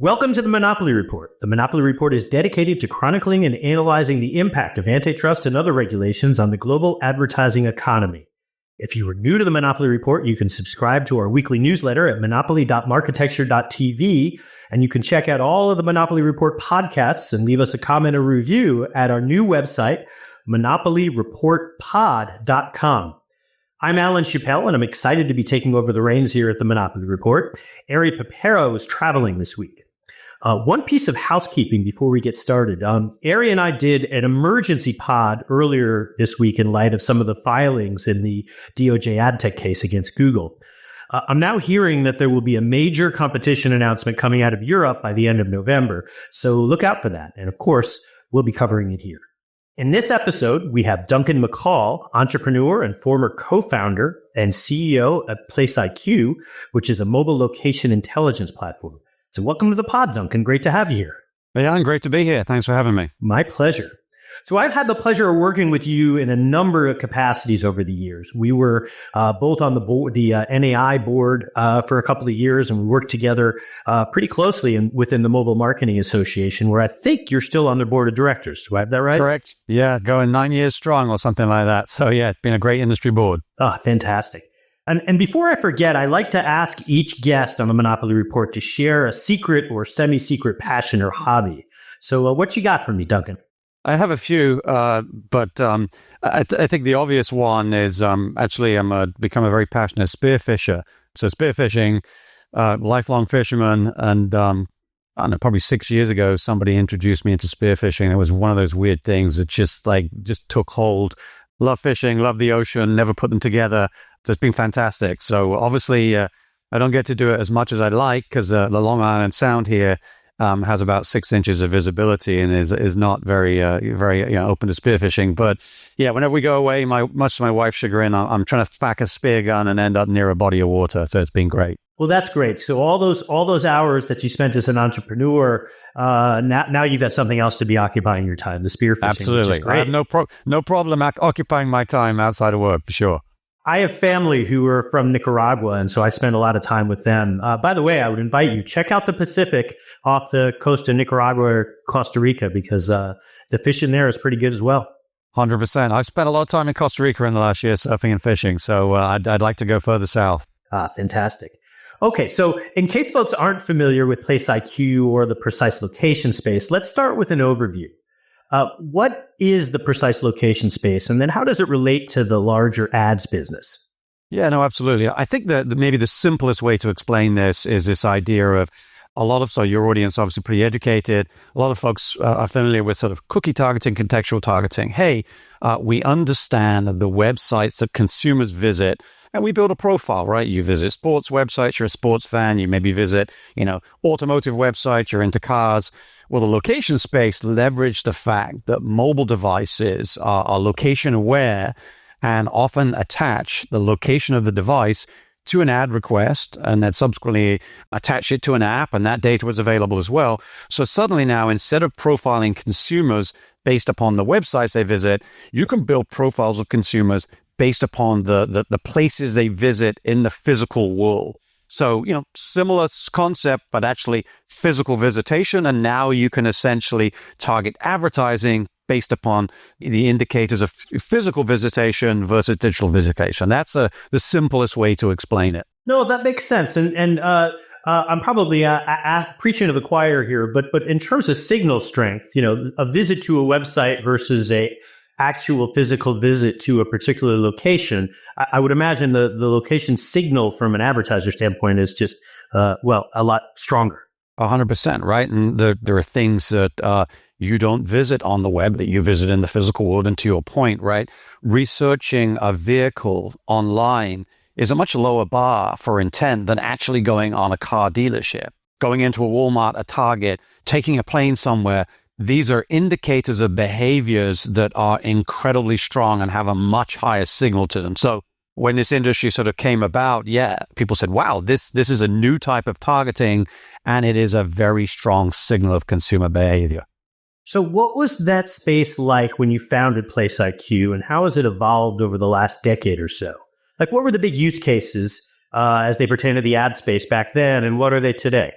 Welcome to the Monopoly Report. The Monopoly Report is dedicated to chronicling and analyzing the impact of antitrust and other regulations on the global advertising economy. If you are new to the Monopoly Report, you can subscribe to our weekly newsletter at monopoly.marketecture.tv, and you can check out all of the Monopoly Report podcasts and leave us a comment or review at our new website, monopolyreportpod.com. I'm Alan Chapell, and I'm excited to be taking over the reins here at the Monopoly Report. Ari Papero is traveling this week. One piece of housekeeping before we get started. Ari and I did an emergency pod earlier this week in light of some of the filings in the DOJ ad tech case against Google. I'm now hearing that there will be a major competition announcement coming out of Europe by the end of November, so look out for that. And of course, we'll be covering it here. In this episode, we have Duncan McCall, entrepreneur and former co-founder and CEO at PlaceIQ, which is a mobile location intelligence platform. So welcome to the pod, Duncan. Great to have you here. Hey, Alan, great to be here. Thanks for having me. My pleasure. So I've had the pleasure of working with you in a number of capacities over the years. We were both on the board, the NAI board for a couple of years, and we worked together pretty closely within the Mobile Marketing Association, where I think you're still on the board of directors. Do I have that right? Correct. Yeah, going 9 years strong or something like that. So yeah, it's been a great industry board. Ah, fantastic. And before I forget, I like to ask each guest on the Monopoly Report to share a secret or semi-secret passion or hobby. So what you got for me, Duncan? I have a few, but I think the obvious one is actually I'm become a very passionate spearfisher. So spearfishing, lifelong fisherman, and I don't know, probably 6 years ago, somebody introduced me into spearfishing. It was one of those weird things that just took hold. Love fishing, love the ocean, never put them together. It's been fantastic. So obviously, I don't get to do it as much as I'd like because the Long Island Sound here has about 6 inches of visibility and is not very open to spearfishing. But yeah, whenever we go away, much to my wife's chagrin, I'm trying to pack a spear gun and end up near a body of water. So it's been great. Well, that's great. So all those hours that you spent as an entrepreneur, now you've got something else to be occupying your time, the spearfishing. Absolutely. Which is great. I have no problem occupying my time outside of work, for sure. I have family who are from Nicaragua, and so I spend a lot of time with them. By the way, I would invite you, check out the Pacific off the coast of Nicaragua or Costa Rica, because the fishing there is pretty good as well. 100%. I've spent a lot of time in Costa Rica in the last year surfing and fishing, so I'd like to go further south. Ah, fantastic. Okay, so in case folks aren't familiar with PlaceIQ or the precise location space, let's start with an overview. What is the precise location space, and then how does it relate to the larger ads business? Yeah, no, absolutely. I think that maybe the simplest way to explain this is this idea of so your audience obviously pretty educated. A lot of folks are familiar with sort of cookie targeting, contextual targeting. Hey, we understand the websites that consumers visit, and we build a profile, right? You visit sports websites, you're a sports fan, you maybe visit, automotive websites, you're into cars. Well, the location space leveraged the fact that mobile devices are location aware and often attach the location of the device to an ad request and then subsequently attach it to an app, and that data was available as well. So suddenly now, instead of profiling consumers based upon the websites they visit, you can build profiles of consumers based upon the places they visit in the physical world. So, similar concept, but actually physical visitation. And now you can essentially target advertising based upon the indicators of physical visitation versus digital visitation. That's the simplest way to explain it. No, that makes sense. And I'm probably preaching to the choir here, but in terms of signal strength, a visit to a website versus a actual physical visit to a particular location, I would imagine the location signal from an advertiser standpoint is just, a lot stronger. 100%, right? And there are things that you don't visit on the web that you visit in the physical world. And to your point, right, researching a vehicle online is a much lower bar for intent than actually going on a car dealership, going into a Walmart, a Target, taking a plane somewhere. These are indicators of behaviors that are incredibly strong and have a much higher signal to them. So when this industry sort of came about, people said, wow, this is a new type of targeting, and it is a very strong signal of consumer behavior. So what was that space like when you founded PlaceIQ, and how has it evolved over the last decade or so? Like, what were the big use cases as they pertain to the ad space back then, and what are they today?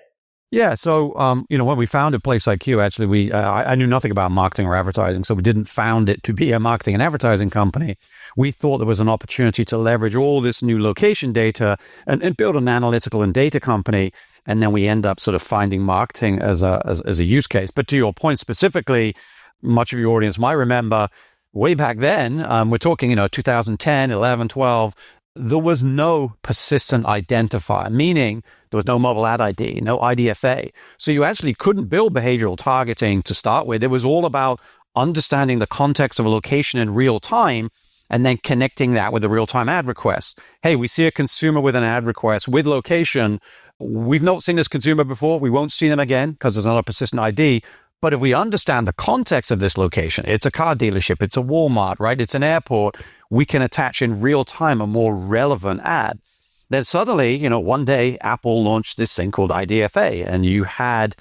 Yeah. So, when we founded PlaceIQ, actually, I knew nothing about marketing or advertising. So we didn't found it to be a marketing and advertising company. We thought there was an opportunity to leverage all this new location data and build an analytical and data company. And then we end up sort of finding marketing as a use case. But to your point specifically, much of your audience might remember way back then, we're talking, 2010, 11, 12, there was no persistent identifier, meaning there was no mobile ad ID, no IDFA. So you actually couldn't build behavioral targeting to start with. It was all about understanding the context of a location in real time and then connecting that with a real-time ad request. Hey, we see a consumer with an ad request with location. We've not seen this consumer before. We won't see them again because there's not a persistent ID. But if we understand the context of this location, it's a car dealership, it's a Walmart, right? It's an airport, we can attach in real time a more relevant ad. Then suddenly, one day Apple launched this thing called IDFA, and you had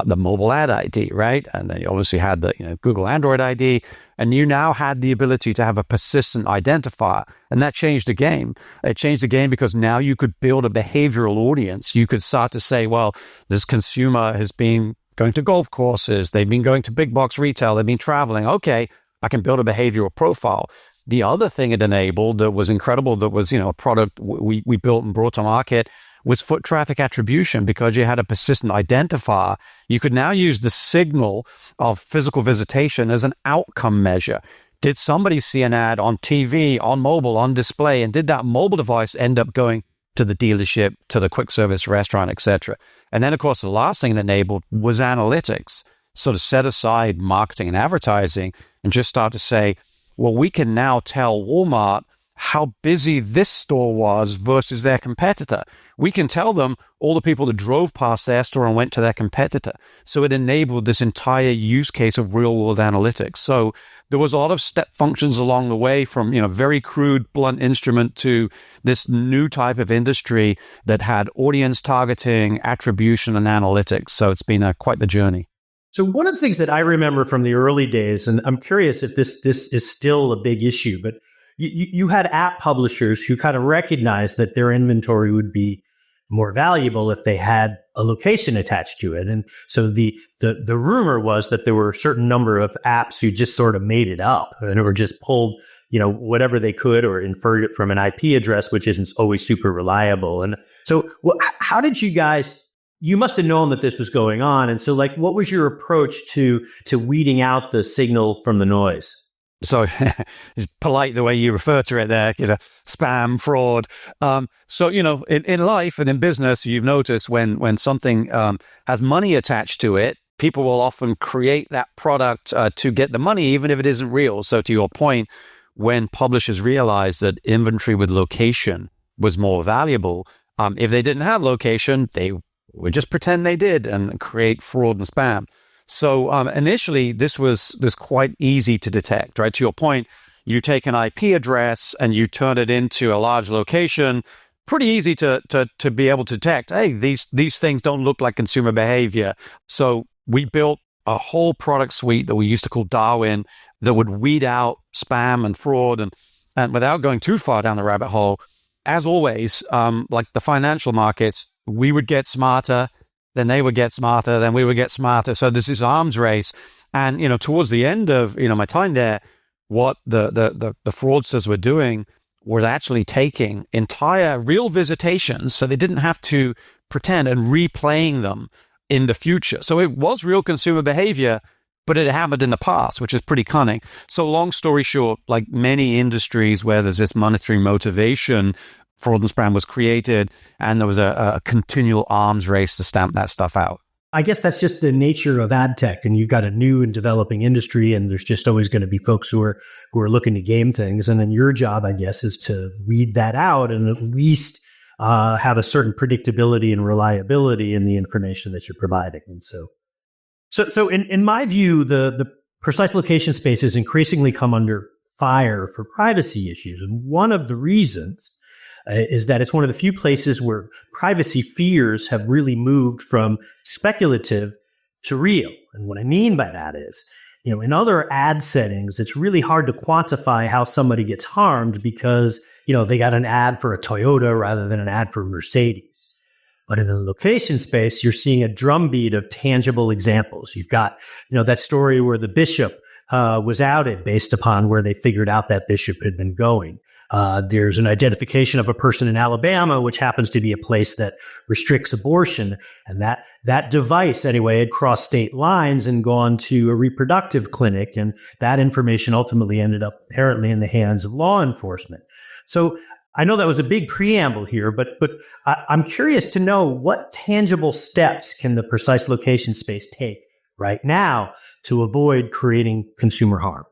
the mobile ad ID, right? And then you obviously had the Google Android ID, and you now had the ability to have a persistent identifier, and that changed the game. It changed the game because now you could build a behavioral audience. You could start to say, well, this consumer has been going to golf courses, they've been going to big box retail, they've been traveling. Okay, I can build a behavioral profile. The other thing it enabled that was incredible, that was, a product we built and brought to market, was foot traffic attribution. Because you had a persistent identifier, you could now use the signal of physical visitation as an outcome measure. Did somebody see an ad on TV, on mobile, on display, and did that mobile device end up going to the dealership, to the quick service restaurant, etc.? And then, of course, the last thing it enabled was analytics. Sort of set aside marketing and advertising and just start to say, well, we can now tell Walmart how busy this store was versus their competitor. We can tell them all the people that drove past their store and went to their competitor. So it enabled this entire use case of real-world analytics. So there was a lot of step functions along the way from, very crude, blunt instrument to this new type of industry that had audience targeting, attribution, and analytics. So it's been quite the journey. So one of the things that I remember from the early days, and I'm curious if this is still a big issue, but you had app publishers who kind of recognized that their inventory would be more valuable if they had a location attached to it. And so the rumor was that there were a certain number of apps who just sort of made it up and or just pulled, whatever they could or inferred it from an IP address, which isn't always super reliable. And so how did you must have known that this was going on. And so what was your approach to weeding out the signal from the noise? So it's polite the way you refer to it there, spam, fraud. So, in life and in business, you've noticed when something has money attached to it, people will often create that product to get the money, even if it isn't real. So to your point, when publishers realized that inventory with location was more valuable, if they didn't have location, they would just pretend they did and create fraud and spam. So initially, this was quite easy to detect, right? To your point, you take an IP address and you turn it into a large location. Pretty easy to be able to detect, hey, these things don't look like consumer behavior. So we built a whole product suite that we used to call Darwin that would weed out spam and fraud. And without going too far down the rabbit hole, as always, like the financial markets, we would get smarter, then they would get smarter, then we would get smarter. So there's this arms race. And, towards the end of, my time there, what the fraudsters were doing was actually taking entire real visitations, so they didn't have to pretend, and replaying them in the future. So it was real consumer behavior, but it happened in the past, which is pretty cunning. So long story short, like many industries where there's this monetary motivation, fraud and spam was created, and there was a continual arms race to stamp that stuff out. I guess that's just the nature of ad tech, and you've got a new and developing industry, and there's just always going to be folks who are looking to game things. And then your job, I guess, is to weed that out and at least have a certain predictability and reliability in the information that you're providing. And so in my view, the precise location space has increasingly come under fire for privacy issues, and one of the reasons is that it's one of the few places where privacy fears have really moved from speculative to real. And what I mean by that is, in other ad settings, it's really hard to quantify how somebody gets harmed because, they got an ad for a Toyota rather than an ad for Mercedes. But in the location space, you're seeing a drumbeat of tangible examples. You've got, that story where the bishop was outed based upon where they figured out that bishop had been going. There's an identification of a person in Alabama, which happens to be a place that restricts abortion. And that device, anyway, had crossed state lines and gone to a reproductive clinic. And that information ultimately ended up apparently in the hands of law enforcement. So I know that was a big preamble here, but I'm curious to know, what tangible steps can the precise location space take right now to avoid creating consumer harm?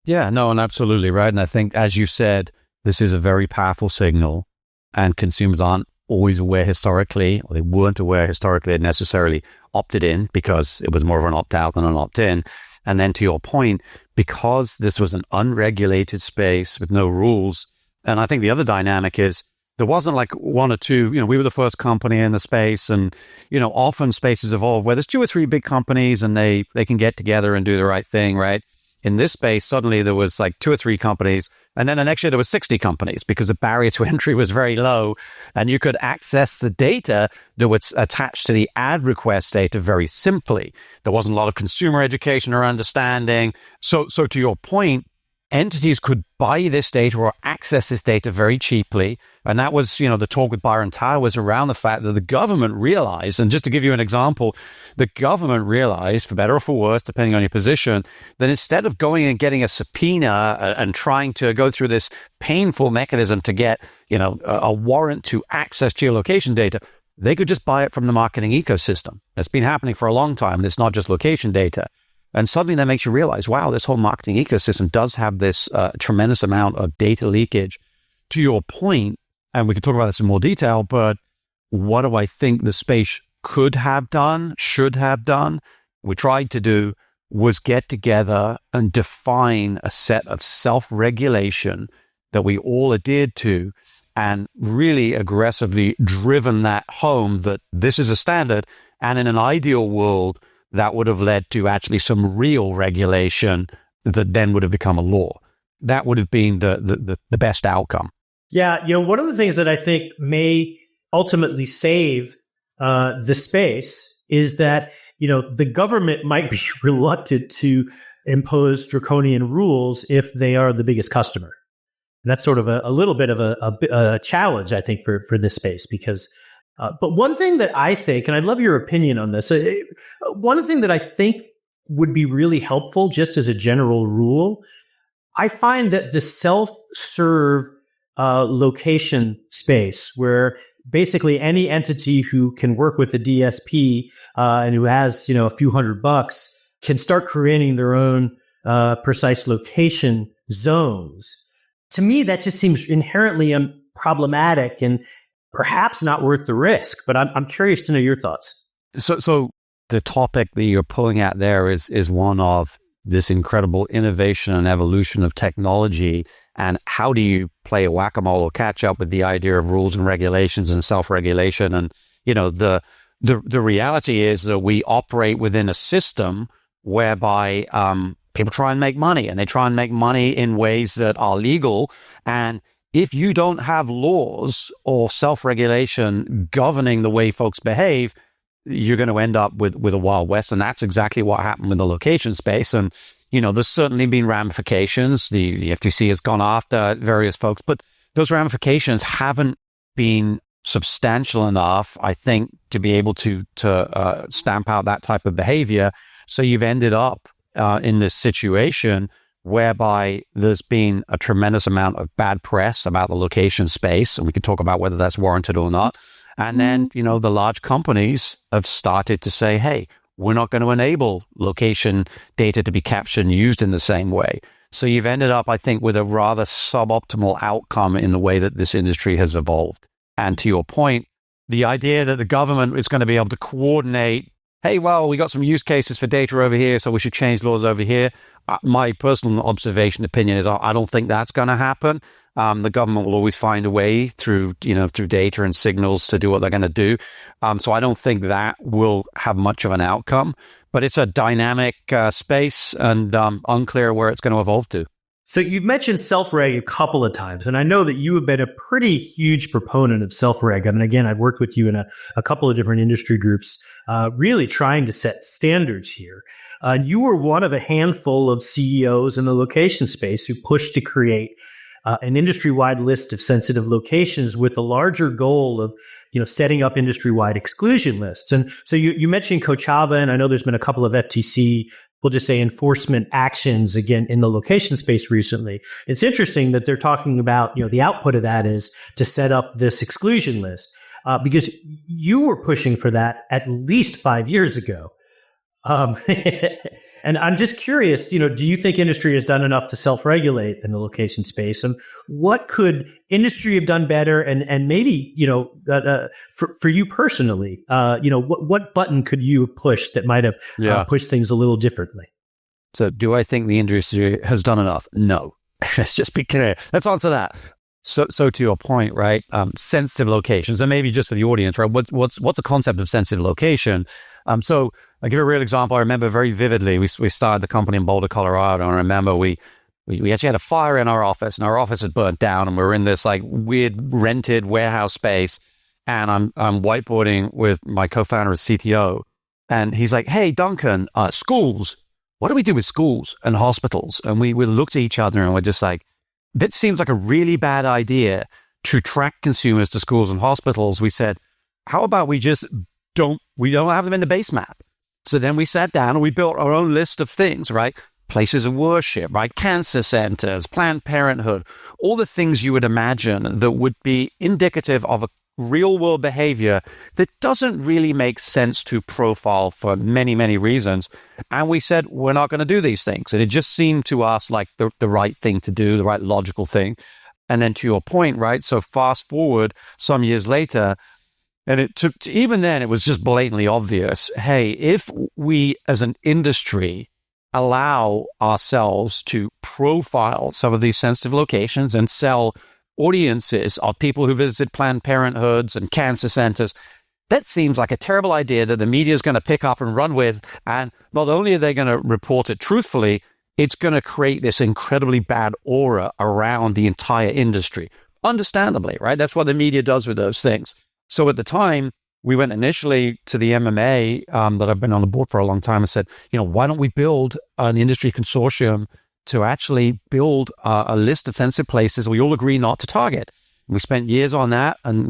Yeah, no, and absolutely right. And I think, as you said, this is a very powerful signal, and consumers aren't always aware historically, or they weren't aware historically, they necessarily opted in because it was more of an opt-out than an opt-in. And then to your point, because this was an unregulated space with no rules, and I think the other dynamic is there wasn't like one or two, we were the first company in the space, and, often spaces evolve where there's two or three big companies and they can get together and do the right thing, right? In this space, suddenly there was like two or three companies, and then the next year there was 60 companies because the barrier to entry was very low, and you could access the data that was attached to the ad request data very simply. There wasn't a lot of consumer education or understanding. So to your point, entities could buy this data or access this data very cheaply. And that was, the talk with Byron Tyler was around the fact that the government realized, and just to give you an example, the government realized, for better or for worse, depending on your position, that instead of going and getting a subpoena and trying to go through this painful mechanism to get, a warrant to access geolocation data, they could just buy it from the marketing ecosystem. That's been happening for a long time. And it's not just location data. And suddenly that makes you realize, wow, this whole marketing ecosystem does have this tremendous amount of data leakage. To your point, and we can talk about this in more detail, but what do I think the space could have done, should have done, we tried to do, was get together and define a set of self-regulation that we all adhered to, and really aggressively driven that home that this is a standard. And in an ideal world, that would have led to actually some real regulation that then would have become a law. That would have been the best outcome. Yeah, one of the things that I think may ultimately save the space is that, the government might be reluctant to impose draconian rules if they are the biggest customer. And that's sort of a little bit of a challenge, I think, for this space, because but one thing that I think, and I'd love your opinion on this, one thing that I think would be really helpful, just as a general rule, I find that the self-serve location space, where basically any entity who can work with a DSP and who has, a few $100 can start creating their own precise location zones. To me, that just seems inherently problematic and perhaps not worth the risk, but I'm curious to know your thoughts. So the topic that you're pulling at there is one of this incredible innovation and evolution of technology, and how do you play a whack-a-mole or catch up with the idea of rules and regulations and self-regulation? And the reality is that we operate within a system whereby people try and make money, and they try and make money in ways that are legal. And if you don't have laws or self-regulation governing the way folks behave, you're going to end up with a Wild West. And that's exactly what happened with the location space. And, there's certainly been ramifications. The FTC has gone after various folks, but those ramifications haven't been substantial enough, I think, to be able to stamp out that type of behavior. So you've ended up in this situation whereby there's been a tremendous amount of bad press about the location space, and we can talk about whether that's warranted or not. And then, the large companies have started to say, hey, we're not going to enable location data to be captured and used in the same way. So you've ended up, I think, with a rather suboptimal outcome in the way that this industry has evolved. And to your point, the idea that the government is going to be able to coordinate, hey, well, we got some use cases for data over here, so we should change laws over here. My personal opinion is I don't think that's going to happen. The government will always find a way through data and signals to do what they're going to do. So I don't think that will have much of an outcome. But it's a dynamic space, and unclear where it's going to evolve to. So you've mentioned self-reg a couple of times, and I know that you have been a pretty huge proponent of self-reg. I mean, again, I've worked with you in a couple of different industry groups, really trying to set standards here. You were one of a handful of CEOs in the location space who pushed to create an industry-wide list of sensitive locations with the larger goal of, setting up industry-wide exclusion lists. And so you mentioned Coachella, and I know there's been a couple of FTC, we'll just say enforcement actions again in the location space recently. It's interesting that they're talking about, the output of that is to set up this exclusion list, because you were pushing for that at least 5 years ago. And I'm just curious, do you think industry has done enough to self-regulate in the location space? And what could industry have done better? And maybe, for you personally, what button could you push that might have pushed things a little differently? So do I think the industry has done enough? No. Let's just be clear. Let's answer that. So to your point, right? Sensitive locations, and maybe just for the audience, right? What's the concept of sensitive location? So I'll give a real example. I remember very vividly, we started the company in Boulder, Colorado, and I remember we actually had a fire in our office, and our office had burnt down, and we were in this like weird rented warehouse space, and I'm whiteboarding with my co-founder as CTO, and he's like, "Hey, Duncan, schools. What do we do with schools and hospitals?" And we looked at each other, and we're just like, that seems like a really bad idea to track consumers to schools and hospitals. We said, how about we don't have them in the base map? So then we sat down and we built our own list of things, right? Places of worship, right? Cancer centers, Planned Parenthood, all the things you would imagine that would be indicative of a real world behavior that doesn't really make sense to profile for many, many reasons. And we said, we're not going to do these things. And it just seemed to us like the right thing to do, the right logical thing. And then to your point, right? So fast forward some years later, and it took, even then, it was just blatantly obvious. Hey, if we as an industry allow ourselves to profile some of these sensitive locations and sell audiences of people who visit Planned Parenthoods and cancer centers, that seems like a terrible idea that the media is going to pick up and run with. And not only are they going to report it truthfully, it's going to create this incredibly bad aura around the entire industry. Understandably, right? That's what the media does with those things. So at the time, we went initially to the MMA that I've been on the board for a long time and said, why don't we build an industry consortium to actually build a list of sensitive places we all agree not to target. We spent years on that and,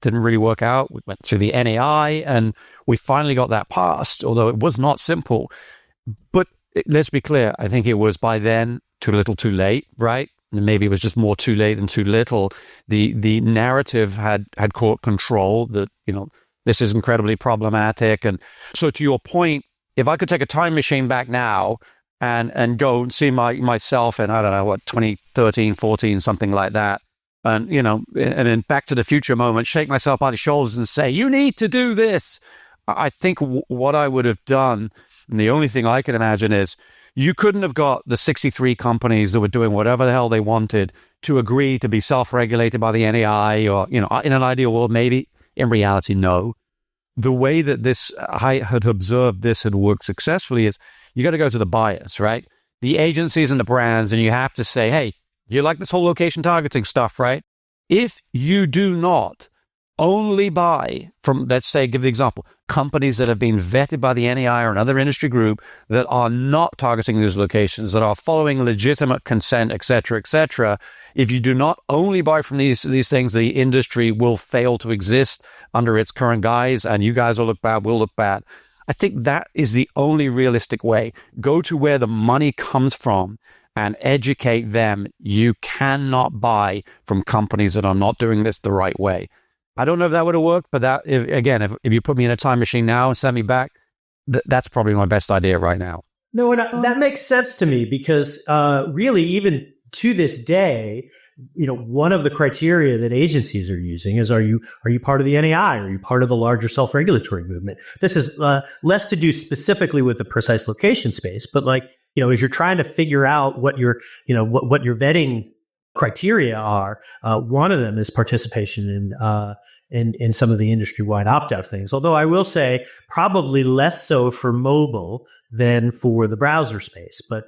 didn't really work out. We went through the NAI and we finally got that passed, although it was not simple. But let's be clear, I think it was by then too little too late, right? And maybe it was just more too late than too little. The narrative had caught control that, this is incredibly problematic. And so to your point, if I could take a time machine back now, and go and see myself in, 2013, 14, something like that. And, and in Back to the Future moment, shake myself by the shoulders and say, you need to do this. I think what I would have done, and the only thing I can imagine is, you couldn't have got the 63 companies that were doing whatever the hell they wanted to agree to be self-regulated by the NAI or, in an ideal world, maybe. In reality, no. The way that I had observed this had worked successfully is, you got to go to the buyers, right? The agencies and the brands, and you have to say, hey, you like this whole location targeting stuff, right? If you do not only buy from, let's say, give the example, companies that have been vetted by the NAI or another industry group that are not targeting those locations, that are following legitimate consent, et cetera, if you do not only buy from these things, the industry will fail to exist under its current guise, and you guys will look bad, we'll look bad. I think that is the only realistic way. Go to where the money comes from and educate them. You cannot buy from companies that are not doing this the right way. I don't know if that would have worked, but that, if you put me in a time machine now and send me back, that's probably my best idea right now. No, and that makes sense to me because really, even to this day, one of the criteria that agencies are using is, are you part of the NAI? Are you part of the larger self-regulatory movement? This is less to do specifically with the precise location space, but as you're trying to figure out what your vetting criteria are, one of them is participation in some of the industry-wide opt-out things. Although I will say probably less so for mobile than for the browser space. But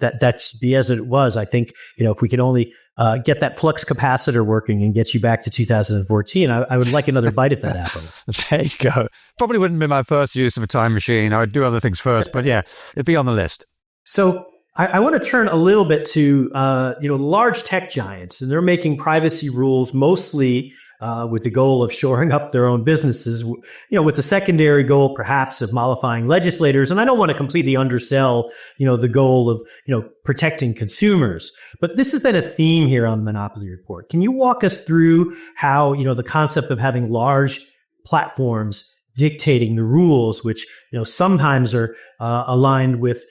that should be as it was. I think, if we could only get that flux capacitor working and get you back to 2014, I would like another bite at that apple. There you go. Probably wouldn't be my first use of a time machine. I'd do other things first, but yeah, it'd be on the list. So I want to turn a little bit to, large tech giants, and they're making privacy rules mostly with the goal of shoring up their own businesses, with the secondary goal perhaps of mollifying legislators. And I don't want to completely undersell, the goal of, protecting consumers. But this has been a theme here on the Monopoly Report. Can you walk us through how, the concept of having large platforms dictating the rules, which, sometimes are aligned with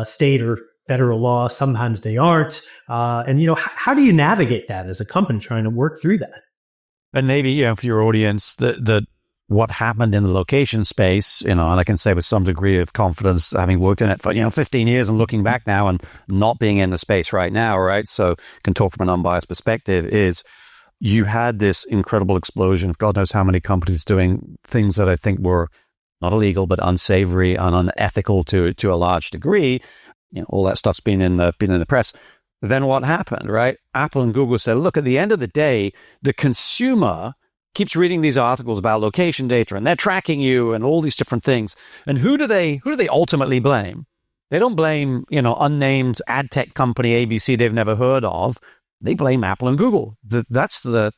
state or federal law, sometimes they aren't. And how do you navigate that as a company trying to work through that? And maybe, for your audience, that what happened in the location space, and I can say with some degree of confidence, having worked in it for, 15 years and looking back now and not being in the space right now, right? So can talk from an unbiased perspective, is you had this incredible explosion of God knows how many companies doing things that I think were not illegal, but unsavory and unethical to a large degree. All that stuff's been in the press. Then what happened, right? Apple and Google said, look, at the end of the day, the consumer keeps reading these articles about location data and they're tracking you and all these different things. And who do they ultimately blame? They don't blame, unnamed ad tech company ABC they've never heard of. They blame Apple and Google. That's the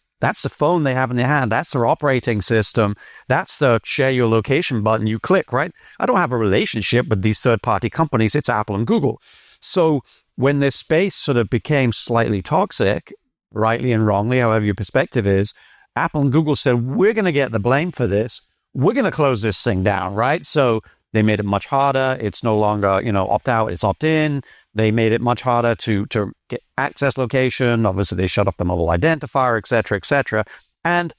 phone they have in their hand. That's their operating system. That's the share your location button you click, right? I don't have a relationship with these third-party companies. It's Apple and Google. So when this space sort of became slightly toxic, rightly and wrongly, however your perspective is, Apple and Google said, we're going to get the blame for this. We're going to close this thing down, right? So they made it much harder. It's no longer, opt out, it's opt in. They made it much harder to get access location. Obviously, they shut off the mobile identifier, et cetera, et cetera. And,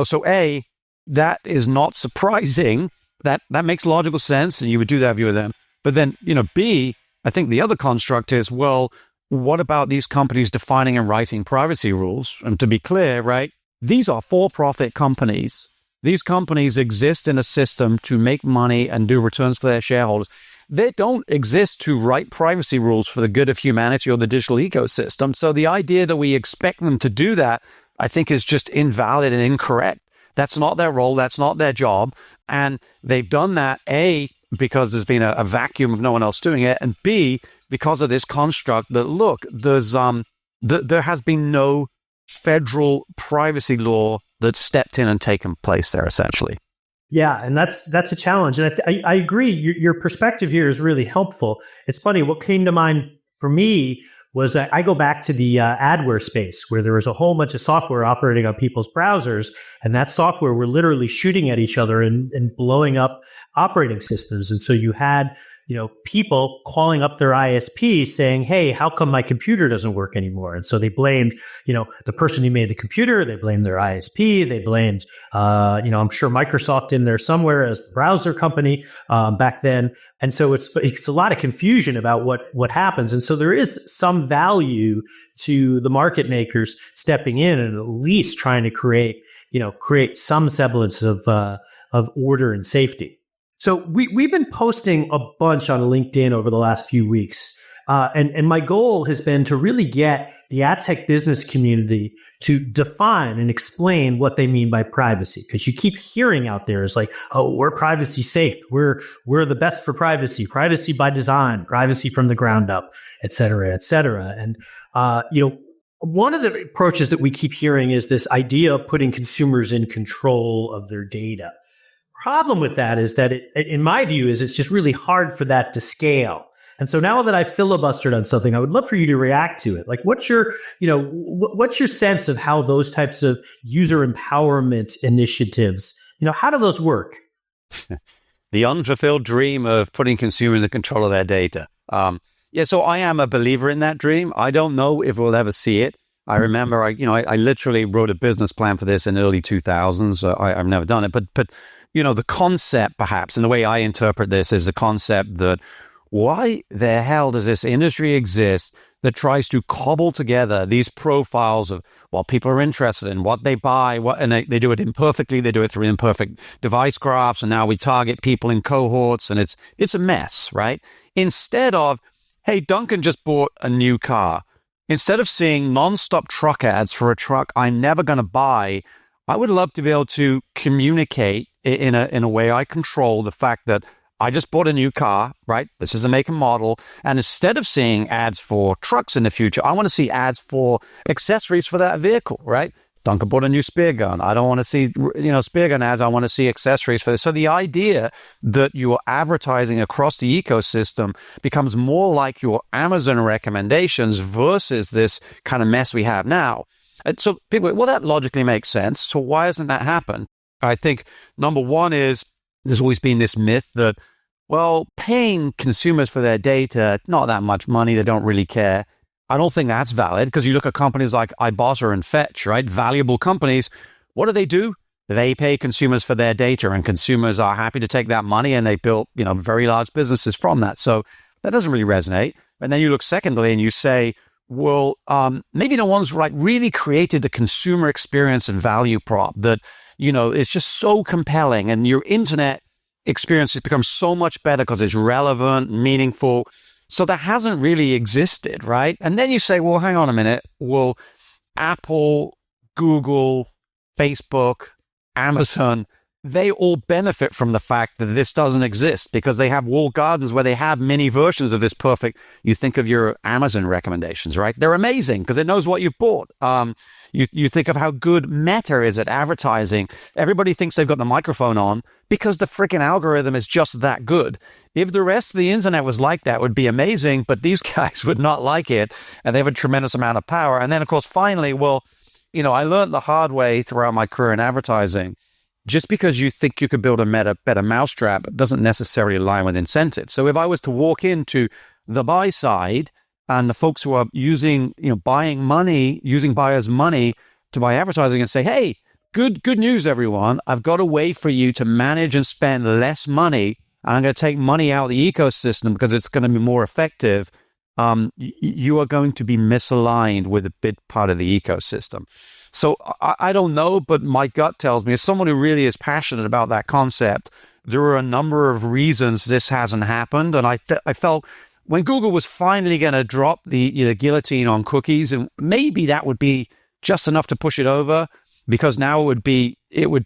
so A, that is not surprising. That makes logical sense. And you would do that view of them. But then, B, I think the other construct is, well, what about these companies defining and writing privacy rules? And to be clear, right, these are for-profit companies. These companies exist in a system to make money and do returns for their shareholders. They don't exist to write privacy rules for the good of humanity or the digital ecosystem. So the idea that we expect them to do that, I think, is just invalid and incorrect. That's not their role. That's not their job. And they've done that, A, because there's been a vacuum of no one else doing it, and B, because of this construct that, look, there has been no federal privacy law that's stepped in and taken place there, essentially. Yeah, and that's a challenge. And I agree. Your perspective here is really helpful. It's funny. What came to mind for me was I go back to the adware space where there was a whole bunch of software operating on people's browsers, and that software were literally shooting at each other and blowing up operating systems. And so you had, people calling up their ISP saying, hey, how come my computer doesn't work anymore? And so they blamed, the person who made the computer. They blamed their ISP. They blamed, I'm sure Microsoft in there somewhere as the browser company back then. And so it's a lot of confusion about what happens. And so there is some value to the market makers stepping in and at least trying to create some semblance of order and safety. So we've been posting a bunch on LinkedIn over the last few weeks. And my goal has been to really get the ad tech business community to define and explain what they mean by privacy. Because you keep hearing out there is like, oh, we're privacy safe. We're the best for privacy by design, privacy from the ground up, et cetera, et cetera. And, one of the approaches that we keep hearing is this idea of putting consumers in control of their data. Problem with that is that in my view, it's just really hard for that to scale. And so now that I've filibustered on something, I would love for you to react to it. Like, what's your sense of how those types of user empowerment initiatives, how do those work? The unfulfilled dream of putting consumers in control of their data. So I am a believer in that dream. I don't know if we'll ever see it. I remember, I literally wrote a business plan for this in early 2000s. I've never done it, but the concept, perhaps, and the way I interpret this is the concept that why the hell does this industry exist that tries to cobble together these profiles of what people are interested in, what they buy, and they do it imperfectly. They do it through imperfect device graphs, and now we target people in cohorts, and it's a mess, right? Instead of, hey, Duncan just bought a new car. Instead of seeing nonstop truck ads for a truck I'm never going to buy, I would love to be able to communicate in a way I control the fact that I just bought a new car, right? This is a make and model. And instead of seeing ads for trucks in the future, I want to see ads for accessories for that vehicle, right? Duncan bought a new spear gun. I don't want to see, spear gun ads. I want to see accessories for this. So the idea that your advertising across the ecosystem becomes more like your Amazon recommendations versus this kind of mess we have now. And so people, well, that logically makes sense. So why hasn't that happened? I think number one is there's always been this myth that, well, paying consumers for their data, not that much money. They don't really care. I don't think that's valid because you look at companies like Ibotta and Fetch, right? Valuable companies. What do? They pay consumers for their data, and consumers are happy to take that money, and they built, very large businesses from that. So that doesn't really resonate. And then you look secondly and you say, well, maybe no one's really created the consumer experience and value prop that, it's just so compelling, and your internet experience has become so much better because it's relevant, meaningful. So that hasn't really existed, right? And then you say, well, hang on a minute. Well, Apple, Google, Facebook, Amazon, they all benefit from the fact that this doesn't exist because they have walled gardens where they have mini versions of this perfect. You think of your Amazon recommendations, right? They're amazing because it knows what you've bought. You think of how good Meta is at advertising. Everybody thinks they've got the microphone on because the freaking algorithm is just that good. If the rest of the internet was like that, it would be amazing, but these guys would not like it, and they have a tremendous amount of power. And then, of course, finally, I learned the hard way throughout my career in advertising. Just because you think you could build a better mousetrap doesn't necessarily align with incentives. So if I was to walk into the buy side and the folks who are using buyers' money to buy advertising and say, hey, good news, everyone. I've got a way for you to manage and spend less money. And I'm going to take money out of the ecosystem because it's going to be more effective. You are going to be misaligned with a big part of the ecosystem. So I don't know, but my gut tells me, as someone who really is passionate about that concept, there are a number of reasons this hasn't happened. And I felt when Google was finally going to drop the guillotine on cookies, and maybe that would be just enough to push it over, because now it would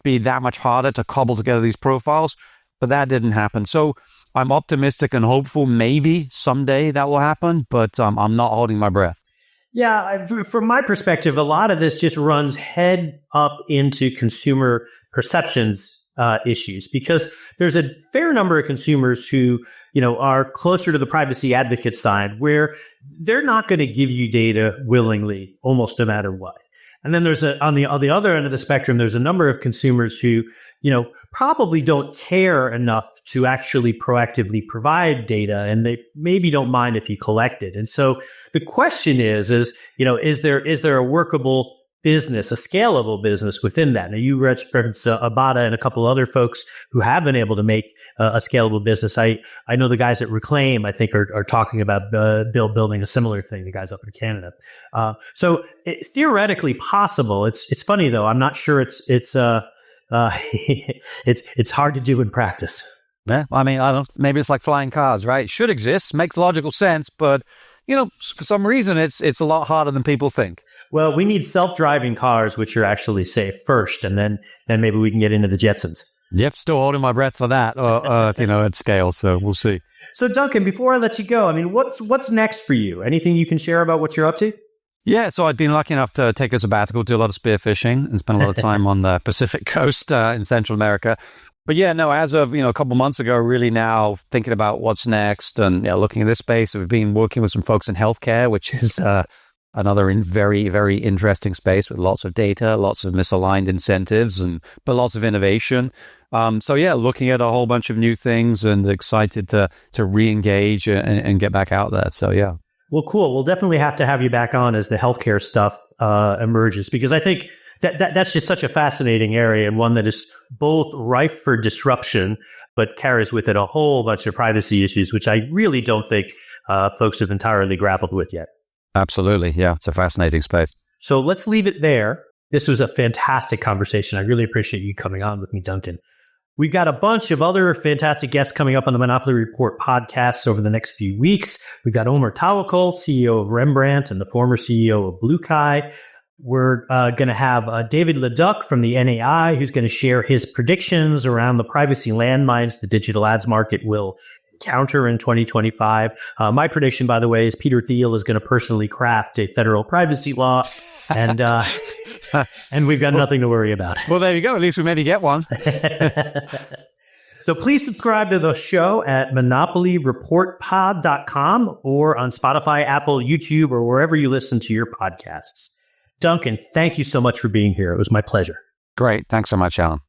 be that much harder to cobble together these profiles. But that didn't happen. So I'm optimistic and hopeful maybe someday that will happen, but I'm not holding my breath. Yeah, from my perspective, a lot of this just runs head up into consumer perceptions issues, because there's a fair number of consumers who, are closer to the privacy advocate side, where they're not going to give you data willingly, almost no matter what. And then there's on the other end of the spectrum, there's a number of consumers who, probably don't care enough to actually proactively provide data, and they maybe don't mind if you collect it. And so the question is there a workable business, a scalable business within that? Now, you referenced Ibotta and a couple other folks who have been able to make a scalable business. I know the guys at Reclaim, I think, are talking about building a similar thing, the guys up in Canada. So theoretically possible. It's funny, though. I'm not sure it's hard to do in practice. Yeah, I mean, maybe it's like flying cars, right? It should exist, makes logical sense, but for some reason, it's a lot harder than people think. Well, we need self-driving cars, which are actually safe first, and then maybe we can get into the Jetsons. Yep, still holding my breath for that, at scale. So we'll see. So, Duncan, before I let you go, I mean, what's next for you? Anything you can share about what you're up to? Yeah, so I'd been lucky enough to take a sabbatical, do a lot of spearfishing, and spend a lot of time on the Pacific coast in Central America. But yeah, no, as of, a couple months ago, really now thinking about what's next and looking at this space. We've been working with some folks in healthcare, which is another very, very interesting space with lots of data, lots of misaligned incentives, but lots of innovation. So yeah, looking at a whole bunch of new things and excited to re-engage and get back out there. So yeah. Well, cool. We'll definitely have to have you back on as the healthcare stuff emerges, because I think that's just such a fascinating area, and one that is both rife for disruption, but carries with it a whole bunch of privacy issues, which I really don't think folks have entirely grappled with yet. Absolutely. Yeah, it's a fascinating space. So let's leave it there. This was a fantastic conversation. I really appreciate you coming on with me, Duncan. We've got a bunch of other fantastic guests coming up on the Monopoly Report podcasts over the next few weeks. We've got Omer Tawakol, CEO of Rembrandt and the former CEO of Blue Kai. We're going to have David Leduc from the NAI, who's going to share his predictions around the privacy landmines the digital ads market will encounter in 2025. My prediction, by the way, is Peter Thiel is going to personally craft a federal privacy law, and and we've got nothing to worry about. Well, there you go. At least we maybe get one. So please subscribe to the show at monopolyreportpod.com or on Spotify, Apple, YouTube, or wherever you listen to your podcasts. Duncan, thank you so much for being here. It was my pleasure. Great. Thanks so much, Alan.